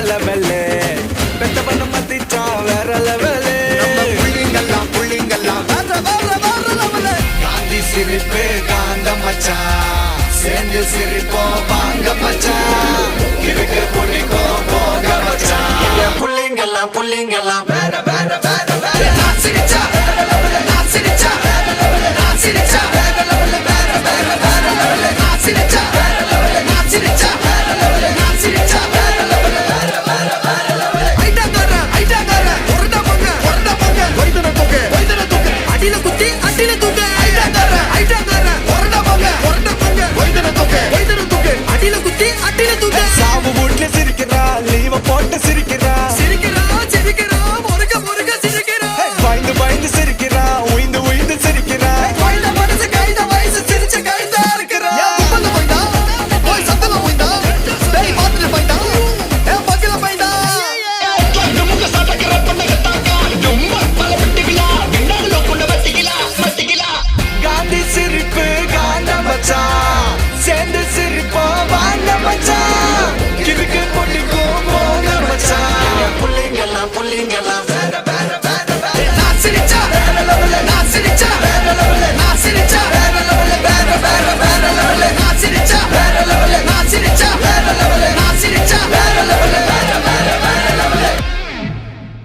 level பெத்தவன மதிச்சா வேற level புள்ளிங்கெல்லாம் வேற level Gandhi சிரிப்பு காந்த மச்சான் சேர்ந்து சிரிப்போம் வாங்க மச்சான் இருக்கு பிடிக்கும் போக மச்சான் புள்ளிங்கெல்லாம் வேற நான் சிரிச்சா நான் சிரிச்சா நான் சிரிச்சா நான் சிரிச்சா நான் சிரிச்சா நான் சிரிச்சா அடியில குத்தி அடியில தூக்கு அடியில குத்தி அடியில தூக்கு சாவு வீட்டுல சிரிக்கிறா லீவ போட்டு சிரிக்க